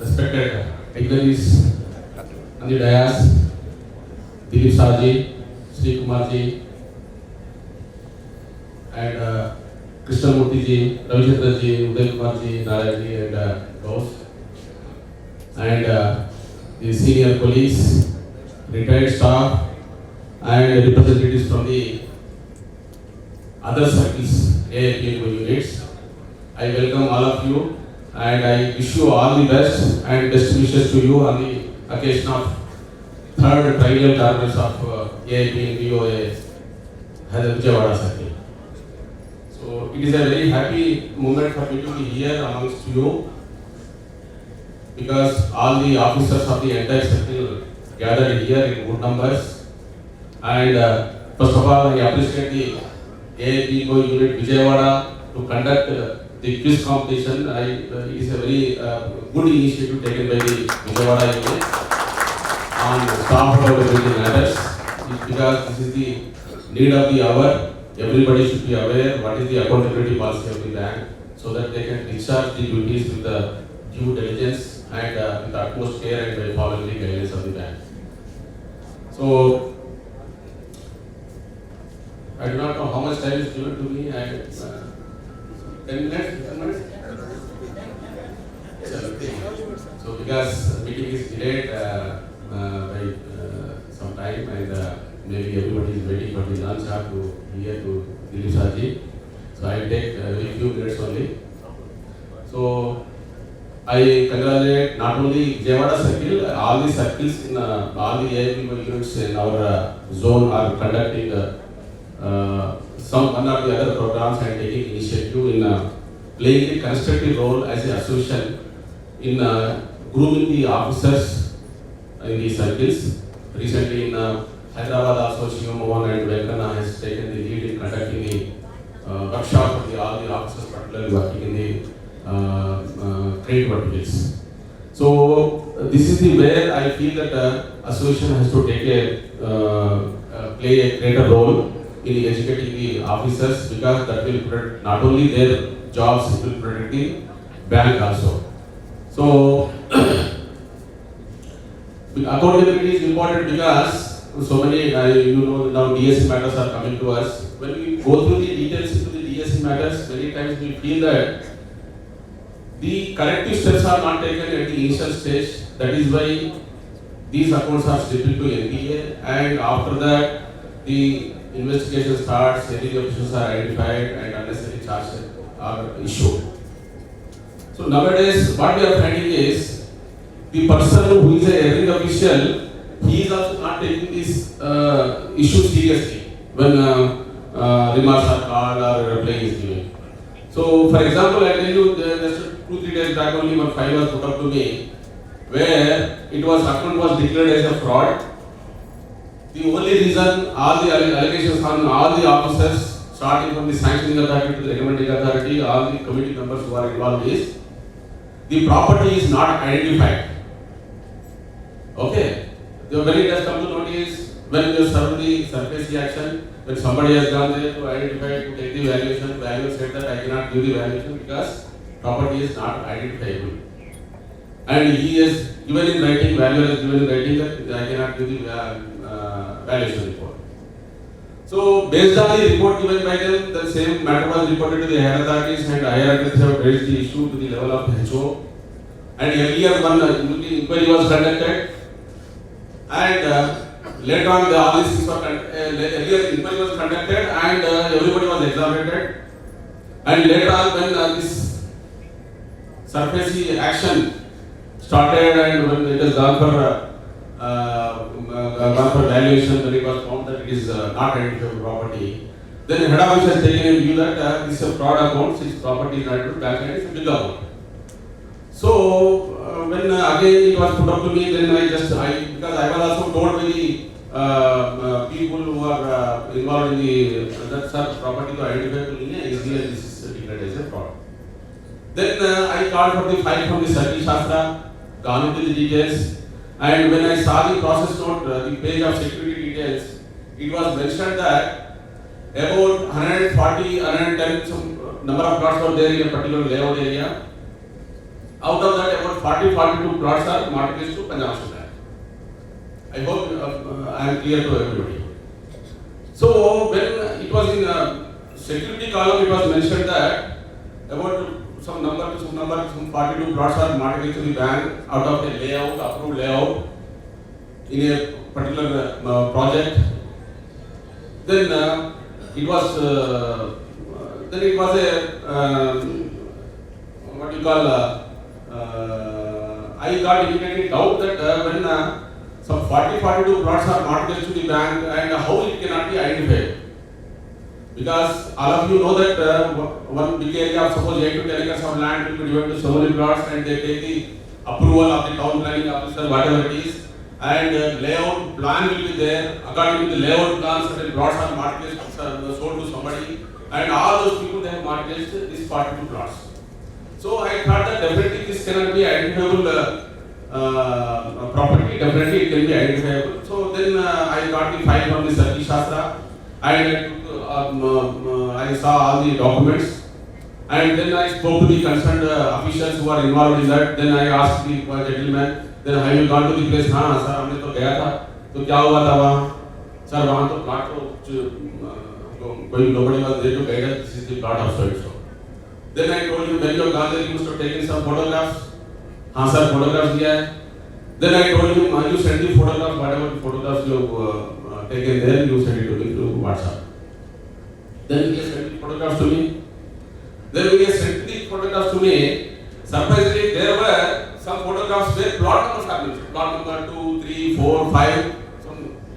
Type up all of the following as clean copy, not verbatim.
respected dignitaries on the dais, Dilip Sarji, Sri Kumarji, and Krishnamurti ji, Ravichandra ji, Uday Kumar ji, Narayan ji, and those, and the senior colleagues, retired staff, and representatives from the other circles, AIPMO units. I welcome all of you and I wish you all the best and best wishes to you on the occasion of third triennial conference of AIPMO Vijayawada circle. So it is a very happy moment for me to be here amongst you because all the officers of the entire circle gathered here in good numbers. And first of all, I appreciate the AIPMO unit Vijayawada to conduct the quiz competition. It is a very good initiative taken by the Vijayawada unit on staff accountability matters. Because this is the need of the hour. Everybody should be aware what is the accountability policy of the bank so that they can discharge the duties with the due diligence and with the utmost care and by following the guidelines of the bank. So I do not know how much time is given to me. 10 minutes? 10 minutes? So because meeting is delayed by some time and maybe everybody is waiting for the lunch hour to hear to Dilip Sarji. So I will take a few minutes only. So I congratulate not only Vijayawada circle, all the circles in all the AIPMO units in our zone are conducting some one or the other programs and taking initiative in playing a constructive role as an association in grooming the officers in the circles. Recently in Hyderabad also Shivam Mohan and Venkana has taken the lead in conducting the workshop for all the officers particularly working in the trade verticals. So this is the where I feel that association has to take play a greater role in educating the officers because that will protect not only their jobs, it will protect the bank also. So accountability is important because so many now DSC matters are coming to us. When we go through the details into the DSC matters, many times we feel that the corrective steps are not taken at the initial stage. That is why these accounts are slipping to NPA, and after that the investigation starts, hearing officials are identified and unnecessary charges are issued. So nowadays what we are finding is the person who is a hearing official, he is also not taking this issue seriously when remarks are called or reply is given. So for example, I tell you just 2-3 days back only one file was put up to me where account was declared as a fraud. The only reason all the allegations on all the officers, starting from the sanctioning authority to the recommending authority, all the committee members who are involved is, the property is not identified. Okay? When it has come to notice, when you serve the surface action, when somebody has gone there to identify, to take the valuation, valuer said that I cannot give the valuation because property is not identifiable. And he has given in writing, valuer has given in writing that I cannot give the valuation report. So based on the report given by them, the same matter was reported to the higher authorities and higher authorities have raised the issue to the level of HO. And earlier one inquiry was conducted and later on all these things were earlier inquiry was conducted and everybody was exonerated. And later on when this surface action started and when it has gone for valuation, when it was found that it is not identifiable property, then head office has taken a view that this is a fraud account, this property is not identifiable, bank and it's a big amount. So when again it was put up to me, then because I was also told by the people who are involved in the that such property to identify to me, this is declared as a fraud. Then I called for the file from the Circle Shastra, gone into the details. And when I saw the process note, the page of security details, it was mentioned that about 140, 110 some number of plots were there in a particular layout area. Out of that, about 42 plots are mortgaged to Punjab National Bank. I hope I am clear to everybody. So when it was in security column, it was mentioned that about some 42 plots are mortgaged to the bank out of a layout, approved layout in a particular project. Then it was a what you call I got immediately doubt that when some 42 plots are mortgaged to the bank and how it cannot be identified. Because all of you know that one big area of suppose 8 to 10 acres of land will be divided to so many plots and they take the approval of the town planning officer, whatever it is, and layout plan will be there. According to the layout plan, certain plots are mortgaged, sold to somebody, and all those people they have mortgaged these 42 plots. So I thought that definitely this cannot be identifiable property, definitely it can be identifiable. So then I got the file from the Sarki Shastra and I saw all the documents and then I spoke to the concerned officials who are involved in that. Then I asked the gentleman, then have you gone to the place? हाँ sir हमने तो गया था, तो क्या हुआ था वहाँ? सर वहाँ तो प्लाट तो कोई nobody was there to guide us. This is the plot of so and so. Then I told you when you have gone there, you must have taken some photographs. हाँ sir photographs दिया है. Then I told him, you send the photographs, whatever the photographs you have taken there, you send it to me through WhatsApp. Then he sent the photographs to me. Then when he sent the photographs to me, surprisingly there were some photographs where plot numbers are mentioned. Plot number 2, 3, 4, 5.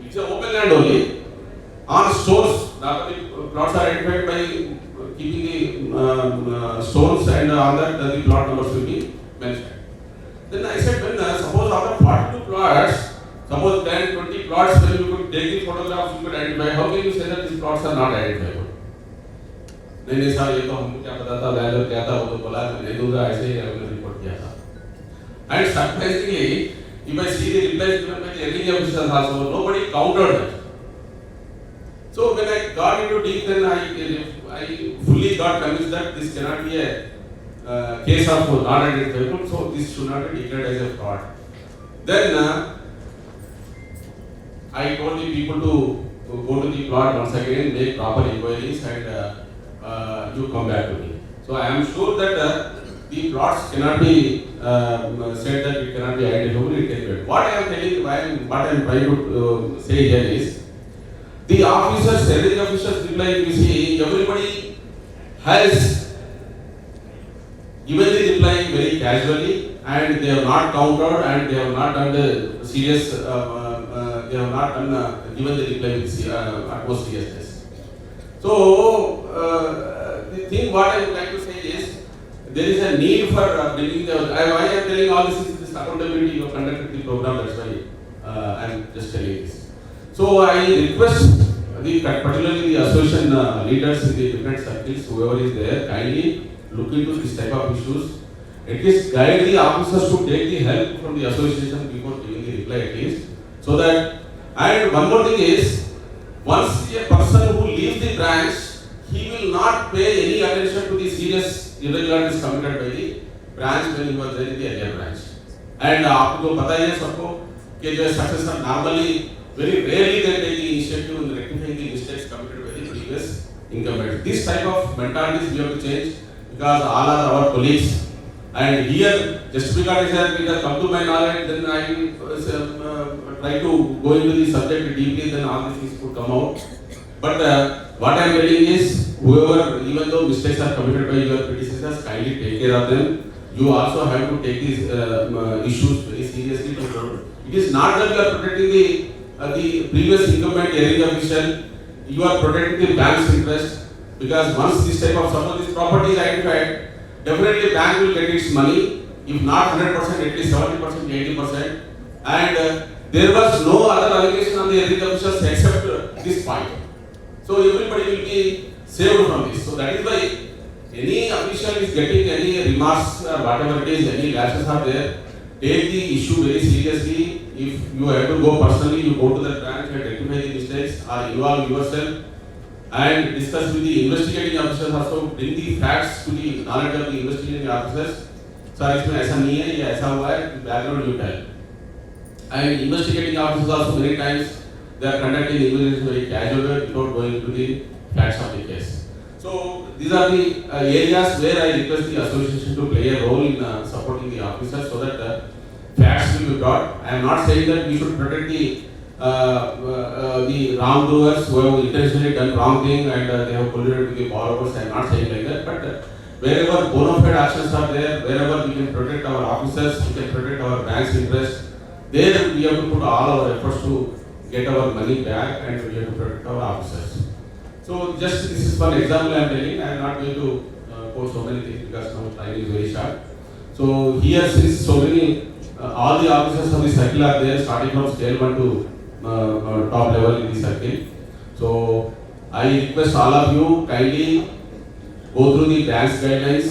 It's an open land only. On stones, the plots are identified by keeping the stones and on that the plot numbers will be mentioned. Then I said, when suppose out of 42 plots, suppose 10, 20 plots, when you could take the photographs, you could identify, how can you say that these plots are not identifiable? नहीं sir ये तो हमको क्या पता था, value क्या था, वो तो बोला नहीं दूंगा, ऐसे ही हमने रिपोर्ट किया था. And surprisingly, if I see the replies given by the early officials also, nobody countered that. So when I got into deep, then I fully got convinced that this cannot be a case of non-identifiable, so this should not be declared as a fraud. Then I told the people to go to the plot once again, make proper inquiries, and you come back to me. So I am sure that the plots cannot be said that it cannot be identifiable. It can be. What I am telling, what I am trying to say here is, the officers, every officers reply, you see, everybody has given the reply very casually, and they have not countered, and they have not done the serious, they have not done, given the reply with utmost seriousness. So, the thing what I would like to say is, there is a need for bringing the, why I am telling all this is this accountability, you have conducted the program, that's why I am just telling this. So I request particularly the association leaders in the different circles, whoever is there, kindly look into this type of issues. At least guide the officers to take the help from the association before giving the reply at least. So that, and one more thing is, once a person who leaves the branch, he will not pay any attention to the serious irregularities committed by the branch when he was there in the earlier branch. And आपको पता ही है सबको कि जो successor normally very rarely they take the initiative in rectifying the mistakes committed by the previous incumbent. This type of mentalities we have to change because all are our colleagues. And here, just because it has come to my knowledge, then I will try to go into the subject deeply, then all these things could come out. But what I am telling is, whoever, even though mistakes are committed by your predecessors, kindly take care of them. You also have to take these issues very seriously. It is not that you are protecting the previous incumbent area official, you are protecting the bank's interest, because once this type of some of these properties identified, definitely bank will get its money, if not 100%, at least 70%, 80%, and there was no other allegation on the area officials except this point. So everybody will be saved from this. So that is why any official is getting any remarks or whatever it is, any lapses are there, take the issue very seriously. If you have to go personally, you go to the branch and rectify the mistakes or involve yourself and discuss with the investigating officers also, bring the facts to the knowledge of the investigating officers sir इसमें ऐसा नहीं है, ये ऐसा हुआ है, background you tell. And investigating officers also many times they are conducting investigation very casually without going into the facts of the case. So these are the areas where I request the association to play a role in supporting the officers so that facts will be brought. I am not saying that we should protect the wrongdoers who have intentionally done wrong thing and they have colluded with the borrowers. I am not saying like that, but wherever bona fide actions are there, wherever we can protect our officers, we can protect our bank's interest. There we have to put all our efforts to get our money back and we have to protect our officers. So just this is one example I am telling. I am not going to quote so many things because now time is very short. So here since so many all the officers of the circle are there, starting from scale 1 to top level in the circle. So I request all of you kindly go through the bank's guidelines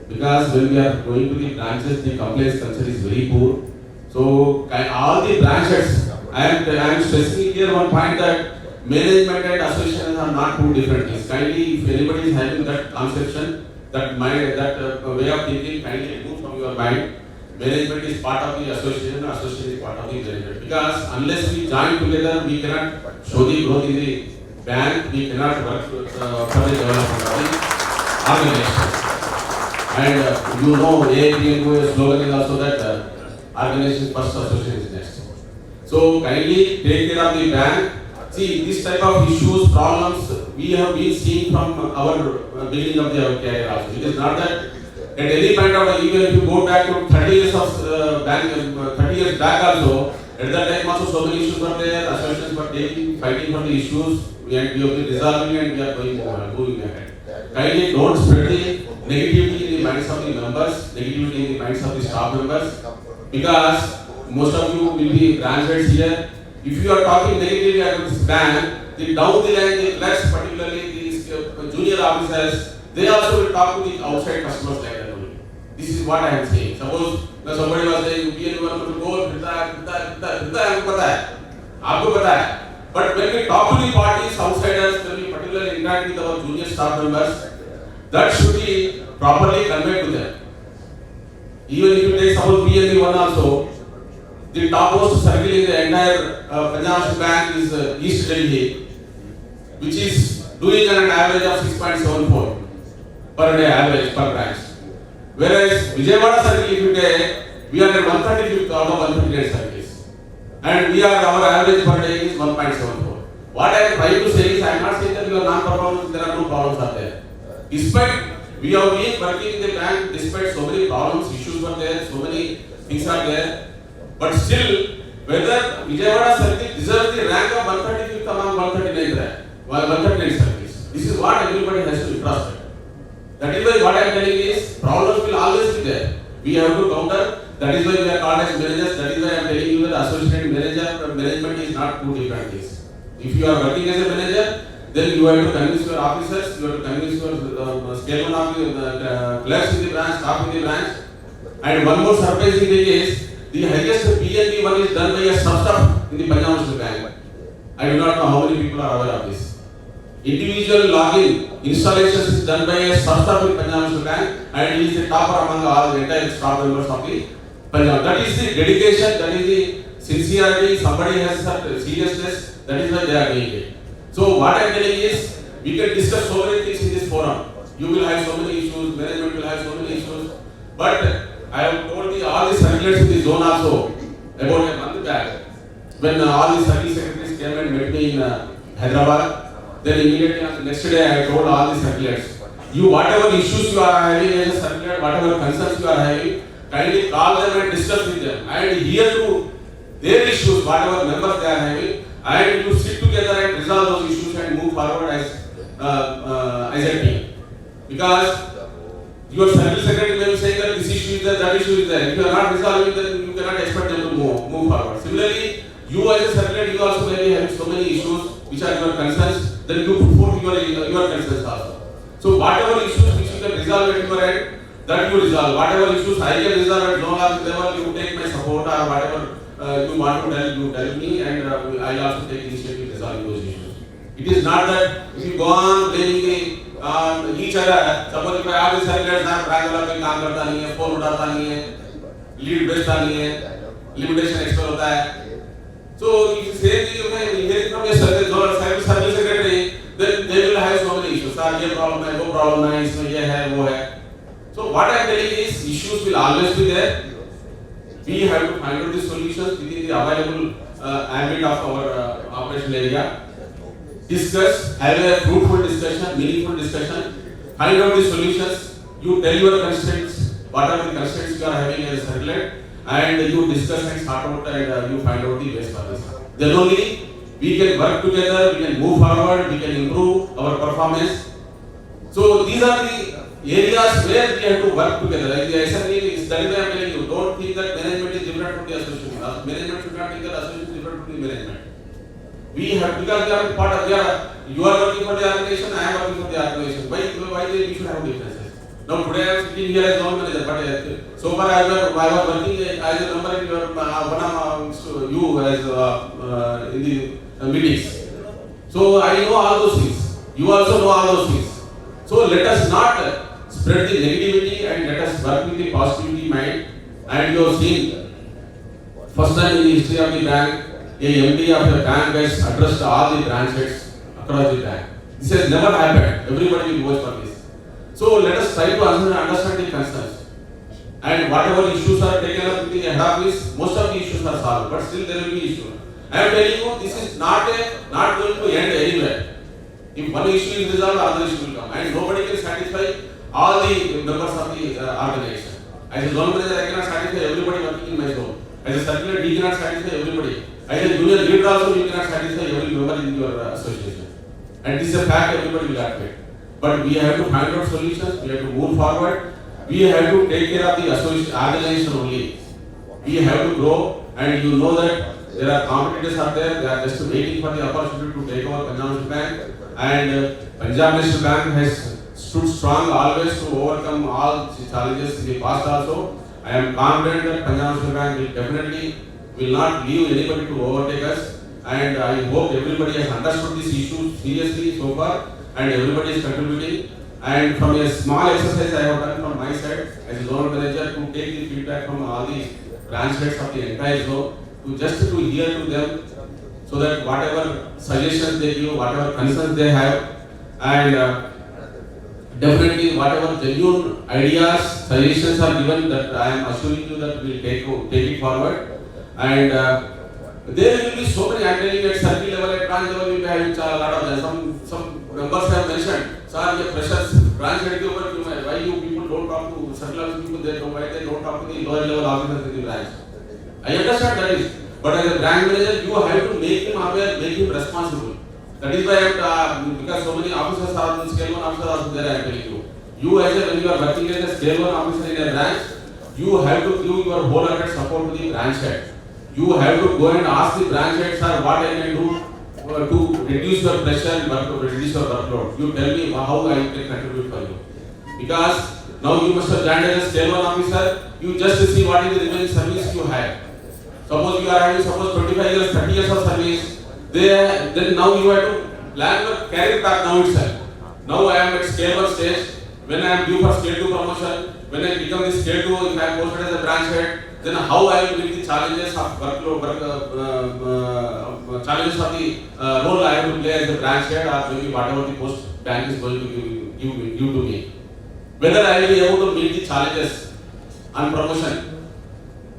because when we are going to the branches, the compliance culture is very poor. So all the branches, I am stressing here one point that management and associations are not two different things. Kindly, if anybody is having that conception, that mind, that way of thinking, kindly remove from your mind. Management is part of the association, association is part of the management. Because unless we join together, we cannot show the growth in the bank, we cannot work for the development of the organization. And you know, AAPNGO slogan is also that organization first, association is next. So kindly take care of the bank. See, this type of issues, problems we have been seeing from our beginning of the career also. It is not that at any point of time, even if you go back to 30 years of bank, 30 years back also, at that time also so many issues were there, associations were taking, fighting for the issues, we have been resolving and we are going ahead. Kindly don't spread the negativity in the minds of the members, negativity in the minds of the staff members. Because most of you will be branch heads here. If you are talking negatively about this bank, the down the line, the clerks, particularly these junior officers, they also will talk to the outside customers like that only. This is what I am saying. Suppose somebody was saying, PNB to go, आपको पता है. But when we talk to the parties, outsiders, when we particularly interact with our junior staff members, that should be properly conveyed to them. Even if you take suppose PNB one also, the topmost circle in the entire Punjab Bank is East Delhi, which is doing an average of 6.74 per day average per branch. Whereas Vijayawada circle, if you take, we are at 135th out of 158 circles, and we are our average per day is 1.74. What I am trying to say is, I am not saying that you are non-performance, there are no problems are there. Despite we have been working in the bank, despite so many problems, issues were there, so many things are there, but still, whether Vijayawada circle deserves the rank of 135th among 139 circles. This is what everybody has to trust. That is why what I am telling is, problems will always be there. We have to counter. That is why we are called as managers. That is why I am telling you that associate manager management is not two different things. If you are working as a manager, then you have to convince your officers, you have to convince your scale one of the clerks in the branch, staff in the branch. And one more surprising thing is, the highest PNB one is done by a sub-staff in the Punjab National Bank. I do not know how many people are aware of this. Individual login installations is done by a sub-staff in Punjab National Bank, and he is the topper among all the entire staff members of the Punjab. That is the dedication, that is the sincerity, somebody has seriousness, that is why they are doing it. So what I am telling is, we can discuss so many things in this forum. You will have so many issues, management will have so many issues, but I have told all the circulars in the zone also about a month back, when all the circle secretaries came and met me in Hyderabad. Then immediately on the next day I told all the circulars, you whatever issues you are having as a circular, whatever concerns you are having, kindly call them and discuss with them and hear to their issues, whatever members they are having, and you sit together and resolve those issues and move forward as a team. Because your circle secretary may be saying that this issue is there, that issue is there. If you are not resolving, then you cannot expect them to move forward. Similarly, you as a circular, you also may be having so many issues which are your concerns, then you put forth your concerns also. So whatever issues which you can resolve at your end, that you resolve. Whatever issues I can resolve at no large level, you take my support or whatever you want to tell, you tell me, and I will also take initiative to resolve those issues. It is not that if you go on blaming the each other. Suppose if I have a circular branch वाला कोई काम करता नहीं है, phone उठाता नहीं है, lead भेजता नहीं है, लिमिटेशन एक्सपायर होता है. So if you say कि मैं hearing from your service secretary, then they will have so many issues. Sir, ये problem है, वो problem है, इसमें ये है, वो है. So what I am telling is issues will always be there. We have to find out the solutions within the available ambit of our operation area. Discuss, have a fruitful discussion, meaningful discussion. Find out the solutions. You tell your constraints, what are the constraints you are having as a circular, and you discuss and sort out and you find out the ways for this. Then only we can work together, we can move forward, we can improve our performance. So these are the areas where we have to work together. Like the SME is that is why I am telling you, don't think that management is different from the association. Management should not think that association is different from the management. We have, because we are part of, you are working for the organization, I am working for the organization. Why we should have differences? Now today I am sitting here as zone manager, but so far I was working as a member in your one of you as in the meetings. So I know all those things. You also know all those things. So let us not spread the negativity and let us work with the positivity mind. And you have seen, first time in the history of the bank, a MD of a bank has addressed all the branch heads across the bank. This has never happened. Everybody will vote for this. So let us try to understand the concerns. And whatever issues are taken up with the head office, most of the issues are solved, but still there will be issues. I am telling you, this is not going to end anywhere. If one issue is resolved, other issue will come, and nobody can satisfy all the members of the organization. As a zone manager, I cannot satisfy everybody working in my zone. As a circular, we cannot satisfy everybody. As a junior leader also, you cannot satisfy every member in your association. And this is a fact, everybody will admit. But we have to find out solutions, we have to move forward, we have to take care of the organization only. We have to grow, and you know that there are competitors out there, they are just waiting for the opportunity to take over Punjab National Bank. And Punjab National Bank has stood strong always to overcome all the challenges in the past also. I am confident that Punjab National Bank will definitely will not leave anybody to overtake us, and I hope everybody has understood this issue seriously so far and everybody is contributing. And from a small exercise I have done from my side as a zonal manager to take the feedback from all the branch heads of the entire zone to hear to them, so that whatever suggestions they give, whatever concerns they have, and definitely whatever genuine ideas, suggestions are given, that I am assuring you that we will take it forward. And there will be so many, I am telling you, at circle level, at branch level, we will have a lot of them. Some members have mentioned, sir, the pressures, branch head over, why you people don't talk to circle level people, why they don't talk to the lower level officers in the branch. I understand that is, but as a branch manager, you have to make him aware, make him responsible. That is why because so many officers are, scale 1 officers are there, I am telling you. You as a, when you are working as a scale 1 officer in a branch, you have to give your wholehearted support to the branch head. You have to go and ask the branch head, sir, what I can do to reduce your pressure and reduce your workload. You tell me how I can contribute for you. Because now you must have joined as a scale 1 officer, you just see what is the remaining service you have. Suppose you are having 25 years, 30 years of service, then now you have to plan your career path now itself. Now I am at scale 1 stage, when I am due for scale 2 promotion, when I become the scale 2, if I am posted as a branch head, then how I will meet the challenges of workload, challenges of the role I have to play as a branch head, or maybe whatever the post bank is going to give to me. Whether I will be able to meet the challenges on promotion.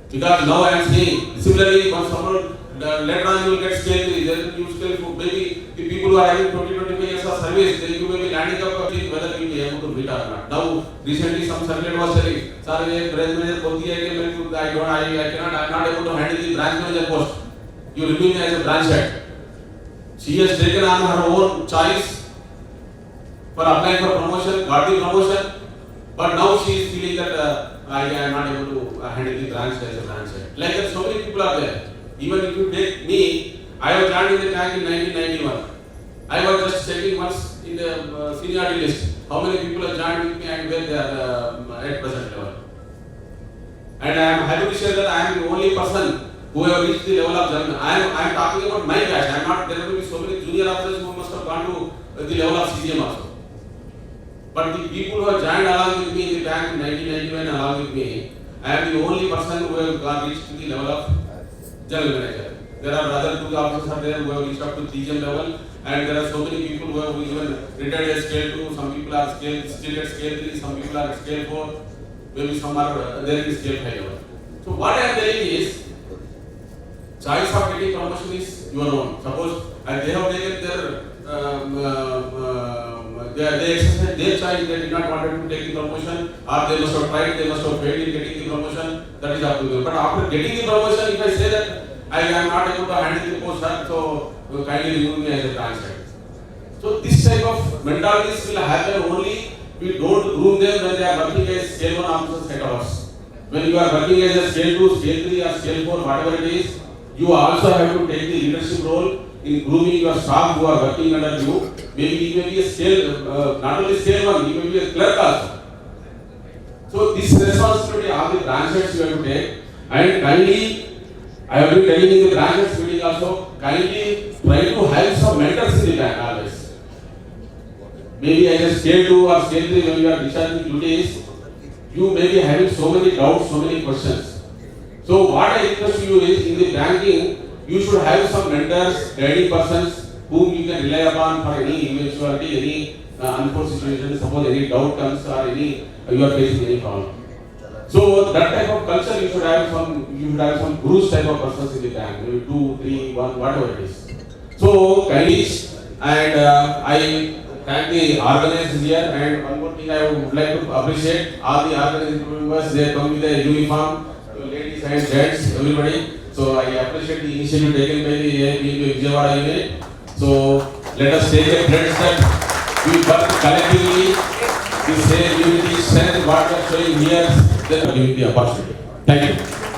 Because now I am seeing, similarly, once someone later on you will get scale 3, then you scale, maybe the people who are having 20-25 years of service, then you may be landing up whether you will be able to meet or not. Now, recently some circular was telling, sir, a branch manager bolti hai ki I am not able to handle the branch manager post. You remain as a branch head. She has taken on her own choice for applying for promotion, got the promotion, but now she is feeling that I am not able to handle the branch as a branch head. Like that, so many people are there. Even if you take me, I was joined in the bank in 1991. I was just checking once in the seniority list how many people have joined with me and where they are at present level. And I am happy to share that I am the only person who have reached the level of journeyman. I am talking about my batch. I am not, there will be so many junior officers who must have gone to the level of CGM also. But the people who have joined along with me in the bank in 1991 along with me, I am the only person who have got reached to the level of general manager. There are other two officers are there who have reached up to DGM level, and there are so many people who have even retired at scale 2, some people are still at scale 3, some people are at scale 4, maybe some are there in scale 5 level. So what I am telling is, choice of getting promotion is your own. Suppose they have taken their they exercised their choice, they did not want to take the promotion, or they must have tried, they must have failed in getting the promotion, that is up to them. But after getting the promotion, if I say that I am not able to handle the post, so kindly remove me as a branch head. So this type of mentalities will happen only we don't groom them when they are working as scale 1 officers head of us. When you are working as a scale 2, scale 3 or scale 4, whatever it is, you also have to take the leadership role in grooming your staff who are working under you. Maybe you may be a scale, not only scale 1, you may be a clerk also. So this responsibility all the branch heads you have to take, and kindly, I have been telling in the branch heads meeting also, kindly try to have some mentors in the bank always. Maybe as a scale 2 or scale 3 when you are discharging duties, you may be having so many doubts, so many questions. So what I request you is, in the banking, you should have some mentors, guiding persons whom you can rely upon for any eventuality, any unforeseen situation, suppose any doubt comes or any you are facing any problem. So that type of culture you should have some gurus type of persons in the bank, maybe 2, 3, 1, whatever it is. So kindly, and I thank the organizers here, and one more thing I would like to appreciate all the organizing members. They come with the uniform, ladies and gents, everybody. So I appreciate the initiative taken by the Vijayawada unit. So let us take a great step. We work collectively. We say unity, strength, what we are showing here. Then we give the opportunity. Thank you.